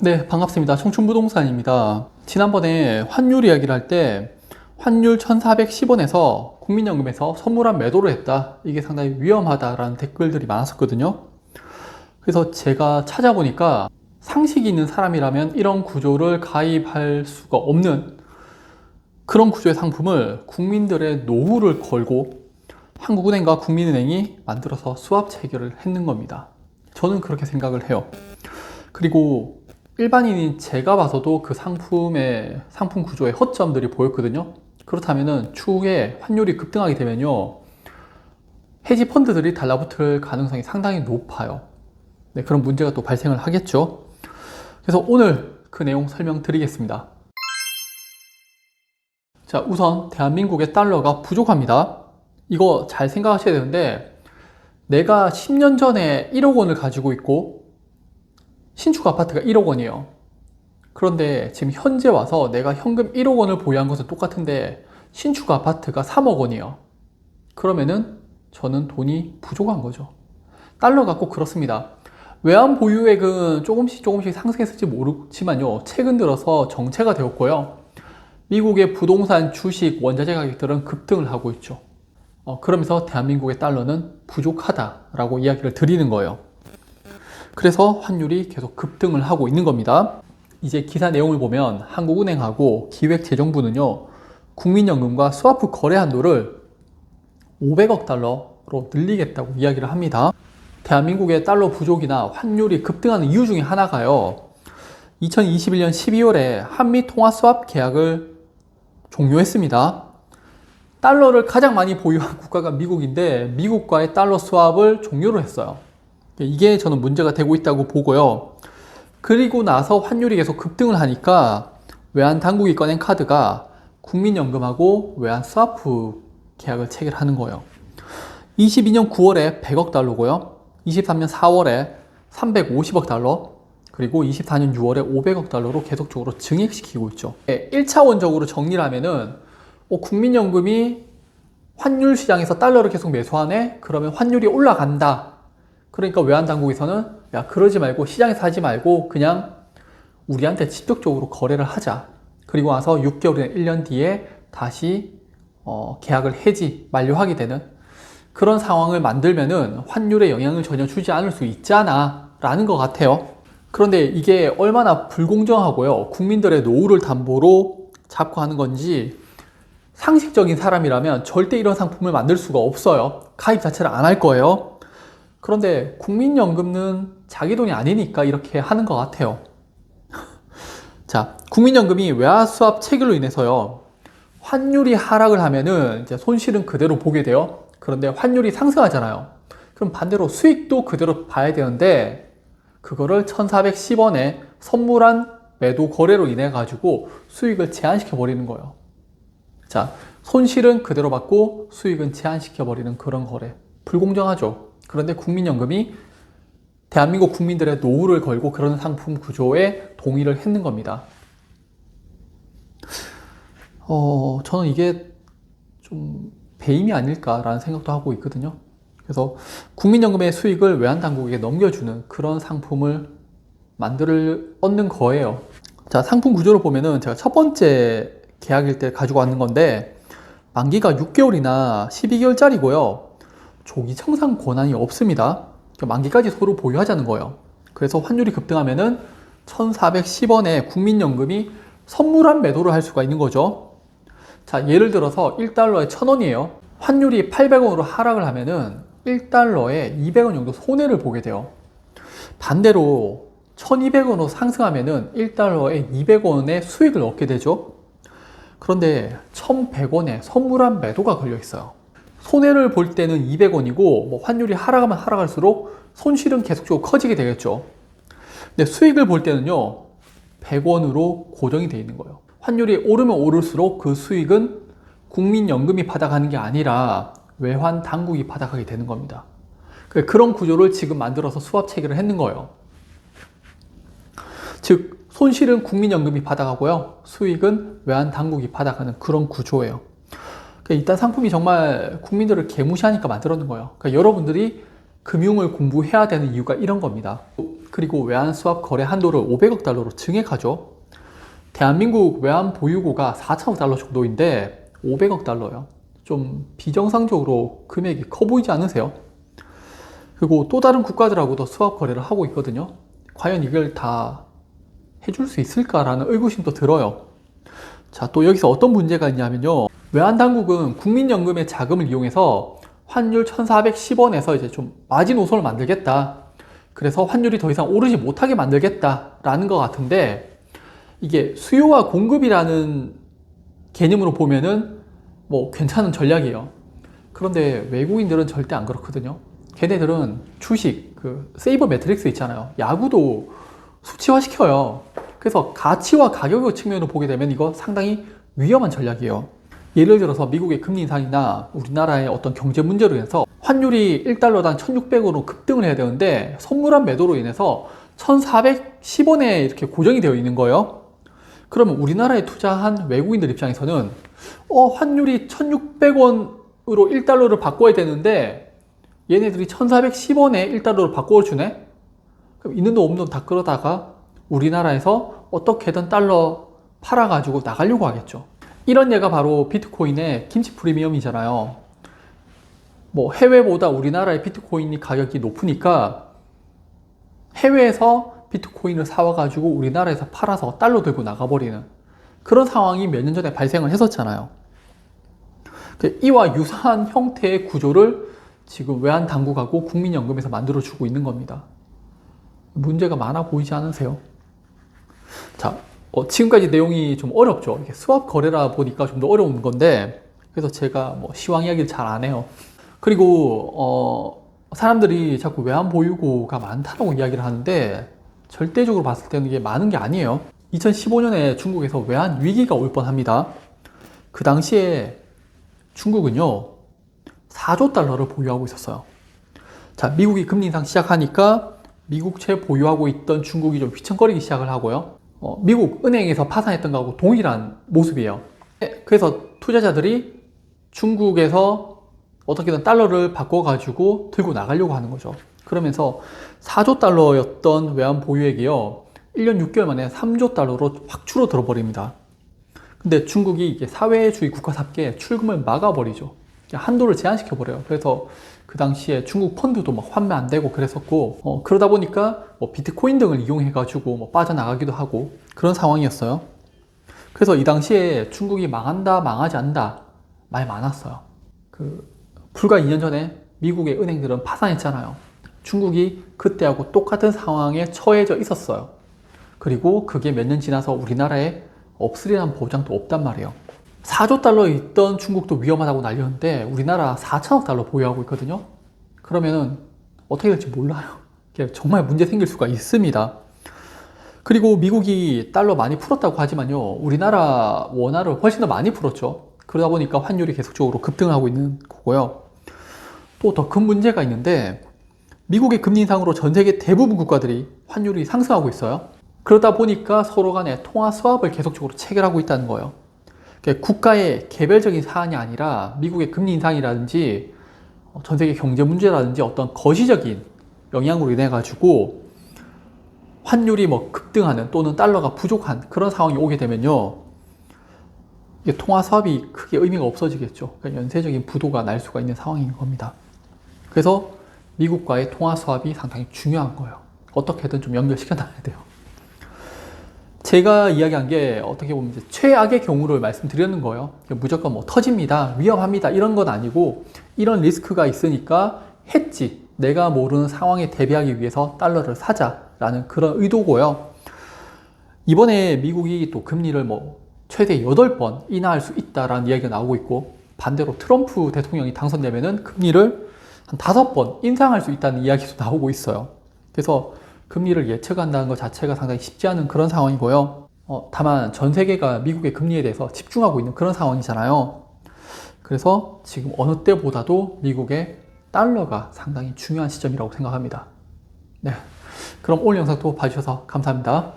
네, 반갑습니다. 청춘부동산입니다. 지난번에 환율 이야기를 할 때 환율 1410원에서 국민연금에서 선물한 매도를 했다. 이게 상당히 위험하다라는 댓글들이 많았었거든요. 그래서 제가 찾아보니까 상식이 있는 사람이라면 이런 구조를 가입할 수가 없는 그런 구조의 상품을 국민들의 노후를 걸고 한국은행과 국민은행이 만들어서 수합 체결을 했는 겁니다. 저는 그렇게 생각을 해요. 그리고 일반인인 제가 봐서도 그 상품의 상품 구조의 허점들이 보였거든요. 그렇다면은 추후에 환율이 급등하게 되면요, 해지 펀드들이 달라붙을 가능성이 상당히 높아요. 네, 그런 문제가 또 발생을 하겠죠. 그래서 오늘 그 내용 설명드리겠습니다. 자, 우선 대한민국의 달러가 부족합니다. 이거 잘 생각하셔야 되는데, 내가 10년 전에 1억 원을 가지고 있고 신축 아파트가 1억 원이에요. 그런데 지금 현재 와서 내가 현금 1억 원을 보유한 것은 똑같은데 신축 아파트가 3억 원이에요. 그러면은 저는 돈이 부족한 거죠. 달러가 꼭 그렇습니다. 외환 보유액은 조금씩 상승했을지 모르지만요, 최근 들어서 정체가 되었고요, 미국의 부동산, 주식, 원자재 가격들은 급등을 하고 있죠. 그러면서 대한민국의 달러는 부족하다라고 이야기를 드리는 거예요. 그래서 환율이 계속 급등을 하고 있는 겁니다. 이제 기사 내용을 보면 한국은행하고 기획재정부는요, 국민연금과 스와프 거래 한도를 500억 달러로 늘리겠다고 이야기를 합니다. 대한민국의 달러 부족이나 환율이 급등하는 이유 중에 하나가요, 2021년 12월에 한미 통화 스왑 계약을 종료했습니다. 달러를 가장 많이 보유한 국가가 미국인데 미국과의 달러 스왑을 종료를 했어요. 이게 저는 문제가 되고 있다고 보고요. 그리고 나서 환율이 계속 급등을 하니까 외환 당국이 꺼낸 카드가 국민연금하고 외환 스와프 계약을 체결하는 거예요. 22년 9월에 100억 달러고요. 23년 4월에 350억 달러, 그리고 24년 6월에 500억 달러로 계속적으로 증액시키고 있죠. 1차원적으로 정리를 하면은 국민연금이 환율 시장에서 달러를 계속 매수하네? 그러면 환율이 올라간다. 그러니까 외환당국에서는 야, 그러지 말고 시장에서 하지 말고 그냥 우리한테 직접적으로 거래를 하자. 그리고 나서 6개월이나 1년 뒤에 다시 계약을 해지 만료하게 되는 그런 상황을 만들면은 환율에 영향을 전혀 주지 않을 수 있잖아 라는 것 같아요. 그런데 이게 얼마나 불공정하고요, 국민들의 노후를 담보로 잡고 하는 건지 상식적인 사람이라면 절대 이런 상품을 만들 수가 없어요. 가입 자체를 안 할 거예요. 그런데 국민연금은 자기 돈이 아니니까 이렇게 하는 것 같아요. 자, 국민연금이 외화 수합 체결로 인해서요, 환율이 하락을 하면은 이제 손실은 그대로 보게 돼요. 그런데 환율이 상승하잖아요. 그럼 반대로 수익도 그대로 봐야 되는데 그거를 1410원에 선물한 매도 거래로 인해 가지고 수익을 제한시켜 버리는 거예요. 자, 손실은 그대로 받고 수익은 제한시켜 버리는 그런 거래. 불공정하죠. 그런데 국민연금이 대한민국 국민들의 노후를 걸고 그런 상품 구조에 동의를 했는 겁니다. 저는 이게 좀 배임이 아닐까라는 생각도 하고 있거든요. 그래서 국민연금의 수익을 외환당국에게 넘겨주는 그런 상품을 얻는 거예요. 자, 상품 구조를 보면은 제가 첫 번째 계약일 때 가지고 왔는 건데 만기가 6개월이나 12개월짜리고요. 조기 청산 권한이 없습니다. 만기까지 서로 보유하자는 거예요. 그래서 환율이 급등하면은 1410원에 국민연금이 선물한 매도를 할 수가 있는 거죠. 자, 예를 들어서 1달러에 1000원이에요. 환율이 800원으로 하락을 하면은 1달러에 200원 정도 손해를 보게 돼요. 반대로 1200원으로 상승하면은 1달러에 200원의 수익을 얻게 되죠. 그런데 1100원에 선물한 매도가 걸려 있어요. 손해를 볼 때는 200원이고 환율이 하락하면 하락할수록 손실은 계속적으로 커지게 되겠죠. 근데 수익을 볼 때는요, 100원으로 고정이 되어 있는 거예요. 환율이 오르면 오를수록 그 수익은 국민연금이 받아가는 게 아니라 외환 당국이 받아가게 되는 겁니다. 그런 구조를 지금 만들어서 수합 체결을 했는 거예요. 즉 손실은 국민연금이 받아가고요, 수익은 외환 당국이 받아가는 그런 구조예요. 일단 상품이 정말 국민들을 개무시하니까 만들어낸 거예요. 그러니까 여러분들이 금융을 공부해야 되는 이유가 이런 겁니다. 그리고 외환 수합 거래 한도를 500억 달러로 증액하죠. 대한민국 외환 보유고가 4천억 달러 정도인데 500억 달러요. 좀 비정상적으로 금액이 커 보이지 않으세요? 그리고 또 다른 국가들하고도 수합 거래를 하고 있거든요. 과연 이걸 다 해줄 수 있을까라는 의구심도 들어요. 자, 또 여기서 어떤 문제가 있냐면요. 외환당국은 국민연금의 자금을 이용해서 환율 1410원에서 이제 좀 마지노선을 만들겠다. 그래서 환율이 더 이상 오르지 못하게 만들겠다라는 것 같은데, 이게 수요와 공급이라는 개념으로 보면은 뭐 괜찮은 전략이에요. 그런데 외국인들은 절대 안 그렇거든요. 걔네들은 주식, 그 세이버 매트릭스 있잖아요. 야구도 수치화 시켜요. 그래서 가치와 가격의 측면으로 보게 되면 이거 상당히 위험한 전략이에요. 예를 들어서 미국의 금리 인상이나 우리나라의 어떤 경제 문제로 인해서 환율이 1달러당 1600원으로 급등을 해야 되는데 선물한 매도로 인해서 1410원에 이렇게 고정이 되어 있는 거예요. 그러면 우리나라에 투자한 외국인들 입장에서는 환율이 1600원으로 1달러를 바꿔야 되는데 얘네들이 1410원에 1달러를 바꿔주네? 그럼 있는 돈 없는 돈 다 끌어다가 우리나라에서 어떻게든 달러 팔아가지고 나가려고 하겠죠. 이런 예가 바로 비트코인의 김치 프리미엄이잖아요. 뭐 해외보다 우리나라의 비트코인이 가격이 높으니까 해외에서 비트코인을 사와가지고 우리나라에서 팔아서 달러 들고 나가버리는 그런 상황이 몇 년 전에 발생을 했었잖아요. 이와 유사한 형태의 구조를 지금 외환당국하고 국민연금에서 만들어주고 있는 겁니다. 문제가 많아 보이지 않으세요? 자, 지금까지 내용이 좀 어렵죠. 이게 수합 거래라 보니까 좀 더 어려운 건데, 그래서 제가 뭐 시황 이야기를 잘 안 해요. 그리고 사람들이 자꾸 외환 보유고가 많다고 이야기를 하는데 절대적으로 봤을 때는 이게 많은 게 아니에요. 2015년에 중국에서 외환 위기가 올 뻔합니다. 그 당시에 중국은요 4조 달러를 보유하고 있었어요. 자, 미국이 금리 인상 시작하니까 미국채 보유하고 있던 중국이 좀 휘청거리기 시작을 하고요. 미국 은행에서 파산했던 거하고 동일한 모습이에요. 그래서 투자자들이 중국에서 어떻게든 달러를 바꿔가지고 들고 나가려고 하는 거죠. 그러면서 4조 달러였던 외환 보유액이요 1년 6개월 만에 3조 달러로 확 줄어들어 버립니다. 근데 중국이 이게 사회주의 국가답게 출금을 막아버리죠. 한도를 제한시켜 버려요. 그래서 그 당시에 중국 펀드도 막 환매 안 되고 그랬었고, 그러다 보니까 뭐 비트코인 등을 이용해 가지고 뭐 빠져나가기도 하고 그런 상황이었어요. 그래서 이 당시에 중국이 망한다 망하지 않는다 말 많았어요. 불과 2년 전에 미국의 은행들은 파산했잖아요. 중국이 그때하고 똑같은 상황에 처해져 있었어요. 그리고 그게 몇 년 지나서 우리나라에 없으리라는 보장도 없단 말이에요. 4조 달러 있던 중국도 위험하다고 날렸는데 우리나라 4천억 달러 보유하고 있거든요. 그러면은 어떻게 될지 몰라요. 정말 문제 생길 수가 있습니다. 그리고 미국이 달러 많이 풀었다고 하지만요 우리나라 원화를 훨씬 더 많이 풀었죠. 그러다 보니까 환율이 계속적으로 급등하고 있는 거고요. 또 더 큰 문제가 있는데 미국의 금리 인상으로 전 세계 대부분 국가들이 환율이 상승하고 있어요. 그러다 보니까 서로 간에 통화 수합을 계속적으로 체결하고 있다는 거예요. 국가의 개별적인 사안이 아니라 미국의 금리 인상이라든지 전 세계 경제 문제라든지 어떤 거시적인 영향으로 인해 가지고 환율이 뭐 급등하는 또는 달러가 부족한 그런 상황이 오게 되면요 이게 통화 수합이 크게 의미가 없어지겠죠. 그러니까 연쇄적인 부도가 날 수가 있는 상황인 겁니다. 그래서 미국과의 통화 수합이 상당히 중요한 거예요. 어떻게든 좀 연결시켜 놔야 돼요. 제가 이야기한 게 어떻게 보면 이제 최악의 경우를 말씀드리는 거예요. 무조건 뭐 터집니다, 위험합니다 이런 건 아니고 이런 리스크가 있으니까 했지, 내가 모르는 상황에 대비하기 위해서 달러를 사자라는 그런 의도고요. 이번에 미국이 또 금리를 뭐 최대 8번 인하할 수 있다라는 이야기가 나오고 있고, 반대로 트럼프 대통령이 당선되면은 금리를 한 5번 인상할 수 있다는 이야기도 나오고 있어요. 그래서 금리를 예측한다는 것 자체가 상당히 쉽지 않은 그런 상황이고요. 다만 전 세계가 미국의 금리에 대해서 집중하고 있는 그런 상황이잖아요. 그래서 지금 어느 때보다도 미국의 달러가 상당히 중요한 시점이라고 생각합니다. 네, 그럼 오늘 영상도 봐주셔서 감사합니다.